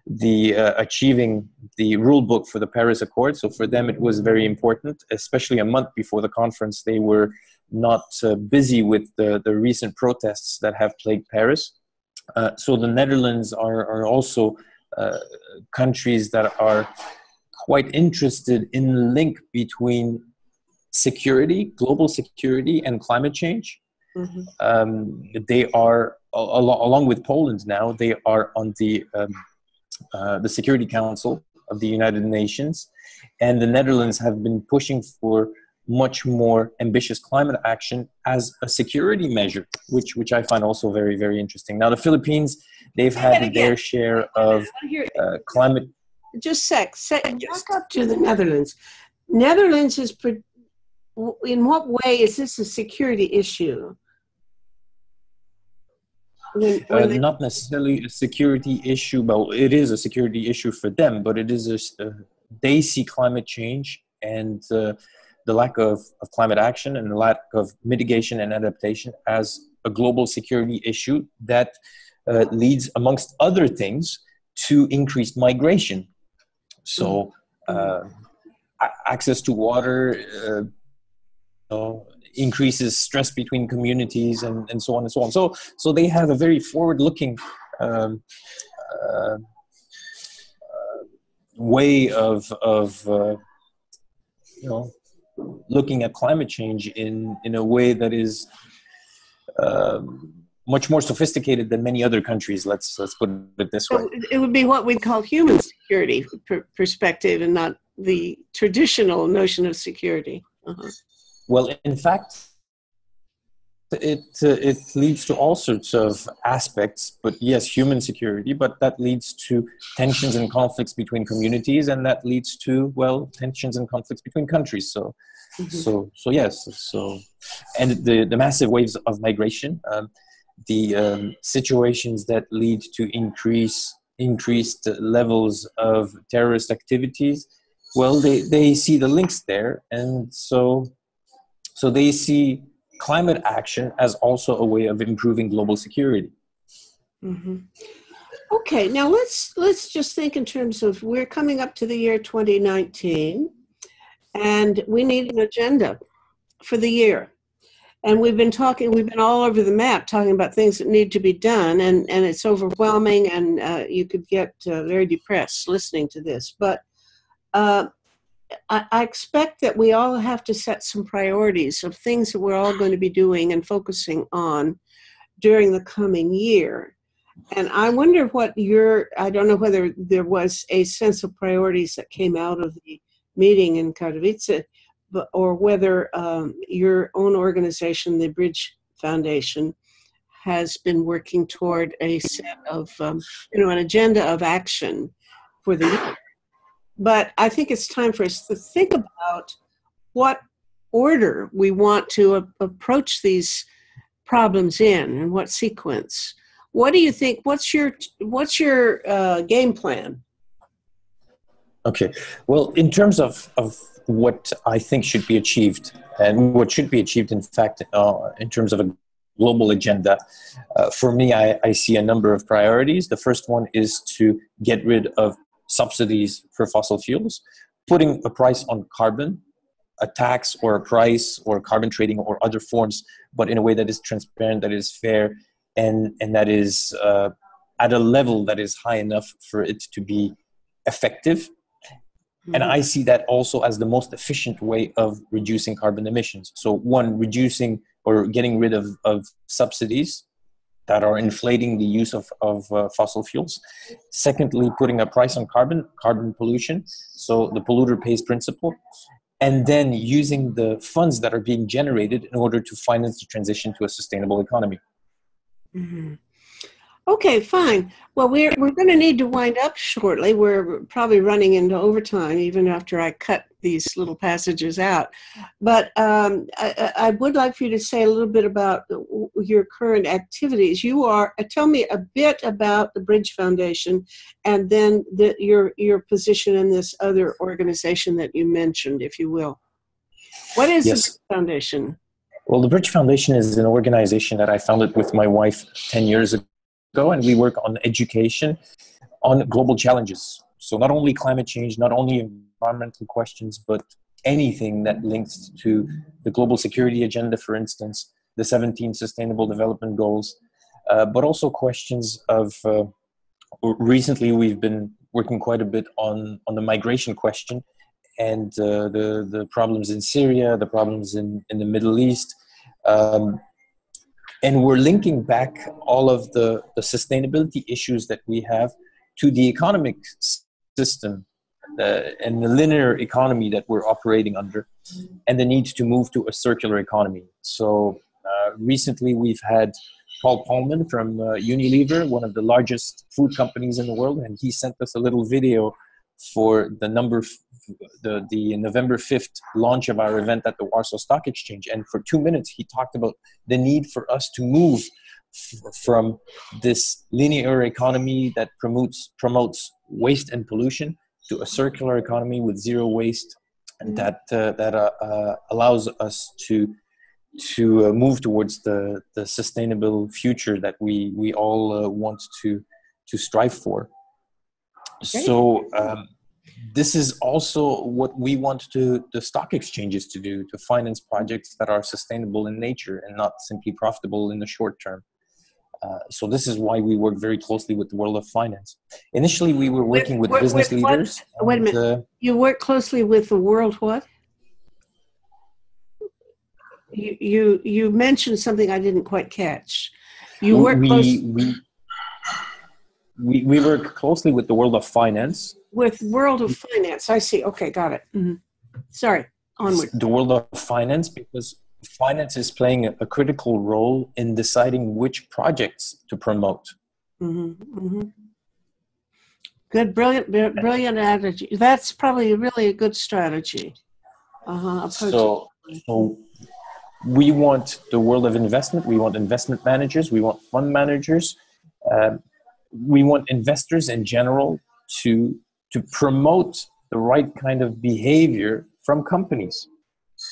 achieving the rule book for the Paris Accord. So for them, it was very important, especially a month before the conference. They were not busy with the recent protests that have plagued Paris. So the Netherlands are also countries that are quite interested in the link between security, global security, and climate change. Mm-hmm. They are, along with Poland now, they are on the Security Council of the United Nations, and the Netherlands have been pushing for much more ambitious climate action as a security measure, which I find also very, very interesting. Now, the Philippines, they've had their share of climate. Just back up to the Netherlands. Netherlands is, in what way is this a security issue? Not necessarily a security issue. Well, it is a security issue for them, but it is they see climate change and the lack of climate action and the lack of mitigation and adaptation as a global security issue that leads, amongst other things, to increased migration. So access to water increases stress between communities and so on and so on. So they have a very forward-looking way of looking at climate change in a way that is much more sophisticated than many other countries. Let's put it this way. So it would be what we'd call human security perspective, and not the traditional notion of security. Uh-huh. Well, in fact, it leads to all sorts of aspects, but yes, human security, but that leads to tensions and conflicts between communities, and that leads to, well, tensions and conflicts between countries. So, mm-hmm. Yes. And the massive waves of migration, the situations that lead to increased levels of terrorist activities, well, they see the links there, and so they see climate action as also a way of improving global security. Mm-hmm. Okay, now let's just think in terms of, we're coming up to the year 2019, and we need an agenda for the year. And we've been all over the map talking about things that need to be done, and it's overwhelming, and you could get very depressed listening to this. But I expect that we all have to set some priorities of things that we're all going to be doing and focusing on during the coming year. And I wonder what I don't know whether there was a sense of priorities that came out of the meeting in Katowice, or whether your own organization, the Bridge Foundation, has been working toward a set of, an agenda of action for the year. But I think it's time for us to think about what order we want to approach these problems in, and what sequence. What do you think? What's your game plan? Okay. Well, in terms of what I think should be achieved, and what should be achieved, in fact, in terms of a global agenda, for me, I see a number of priorities. The first one is to get rid of subsidies for fossil fuels, putting a price on carbon, a tax or a price or carbon trading or other forms, but in a way that is transparent, that is fair, and that is at a level that is high enough for it to be effective. And I see that also as the most efficient way of reducing carbon emissions. So one, reducing or getting rid of subsidies that are inflating the use of fossil fuels. Secondly, putting a price on carbon pollution, so the polluter pays principle. And then using the funds that are being generated in order to finance the transition to a sustainable economy. Mm-hmm. Okay, fine. Well, we're going to need to wind up shortly. We're probably running into overtime even after I cut these little passages out. But I would like for you to say a little bit about your current activities. Tell me a bit about the Bridge Foundation, and then your position in this other organization that you mentioned, if you will. What is the Bridge Foundation? Well, the Bridge Foundation is an organization that I founded with my wife 10 years ago. And we work on education on global challenges. So not only climate change, not only environmental questions, but anything that links to the global security agenda, for instance, the 17 Sustainable Development Goals, but also questions of, recently we've been working quite a bit on the migration question and the problems in Syria, the problems in the Middle East. And we're linking back all of the sustainability issues that we have to the economic system and the linear economy that we're operating under, and the need to move to a circular economy. So recently we've had Paul Polman from Unilever, one of the largest food companies in the world, and he sent us a little video for the November 5th launch of our event at the Warsaw Stock Exchange. And for 2 minutes, he talked about the need for us to move from this linear economy that promotes waste and pollution to a circular economy with zero waste, and that allows us to move towards the sustainable future that we all want to strive for. Okay. So this is also what we want the stock exchanges to do, to finance projects that are sustainable in nature and not simply profitable in the short term. So this is why we work very closely with the world of finance. Initially, we were working with business leaders. Wait a minute. You work closely with the world what? You mentioned something I didn't quite catch. You work We work closely with the world of finance. With world of finance, I see. Okay, got it. Mm-hmm. Sorry, onward. The world of finance, because finance is playing a critical role in deciding which projects to promote. Mm-hmm. Mm-hmm. Good, brilliant strategy. That's probably really a good strategy. So we want the world of investment. We want investment managers. We want fund managers. We want investors in general to promote the right kind of behavior from companies,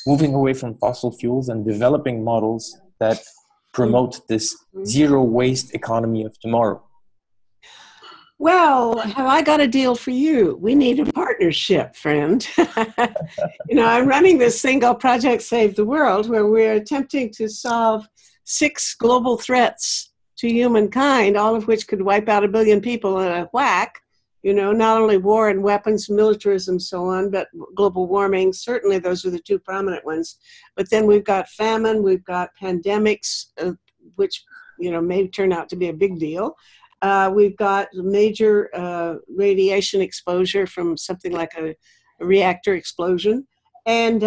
moving away from fossil fuels and developing models that promote this zero waste economy of tomorrow. Well, have I got a deal for you? We need a partnership, friend. I'm running this thing called Project Save the World, where we're attempting to solve 6 global threats to humankind, all of which could wipe out 1 billion people in a whack. Not only war and weapons, militarism, so on, but global warming. Certainly those are the 2 prominent ones. But then we've got famine, we've got pandemics, which, may turn out to be a big deal. We've got major radiation exposure from something like a reactor explosion, and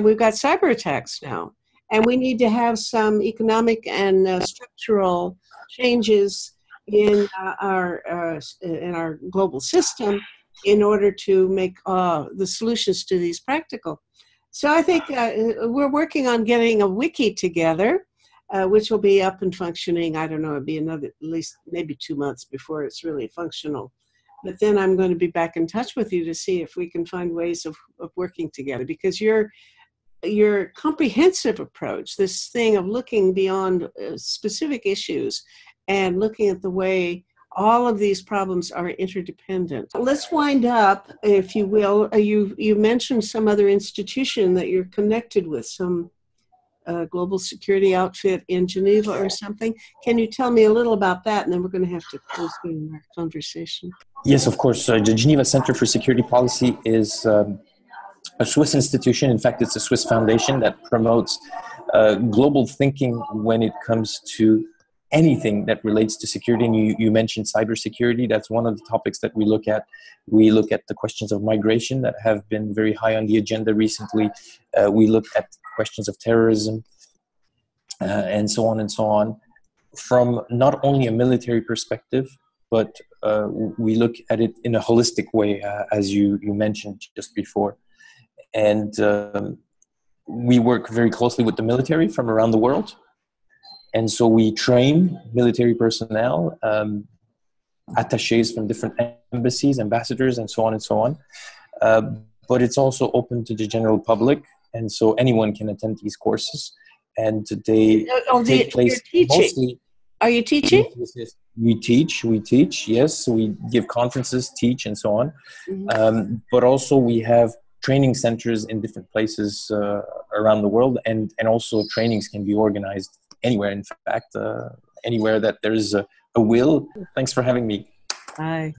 we've got cyber attacks now. And we need to have some economic and structural changes in our global system in order to make the solutions to these practical. So I think we're working on getting a wiki together, which will be up and functioning. I don't know, it'll be another, at least maybe 2 months before it's really functional. But then I'm going to be back in touch with you to see if we can find ways of working together, because your comprehensive approach, this thing of looking beyond specific issues and looking at the way all of these problems are interdependent. Let's wind up, if you will. You mentioned some other institution that you're connected with, some global security outfit in Geneva or something. Can you tell me a little about that? And then we're going to have to close our conversation. Yes, of course. The Geneva Center for Security Policy is a Swiss institution. In fact, it's a Swiss foundation that promotes global thinking when it comes to anything that relates to security. And you mentioned cybersecurity. That's one of the topics that we look at. We look at the questions of migration that have been very high on the agenda recently. We look at questions of terrorism and so on and so on, from not only a military perspective, but we look at it in a holistic way, as you mentioned just before. And we work very closely with the military from around the world. And so we train military personnel, attachés from different embassies, ambassadors, and so on and so on. But it's also open to the general public. And so anyone can attend these courses. And they take place mostly. Are you teaching? Yes. We teach, yes. We give conferences, teach, and so on. Mm-hmm. But also we have training centers in different places around the world. And also trainings can be organized anywhere, in fact, anywhere that there is a will. Thanks for having me. Bye.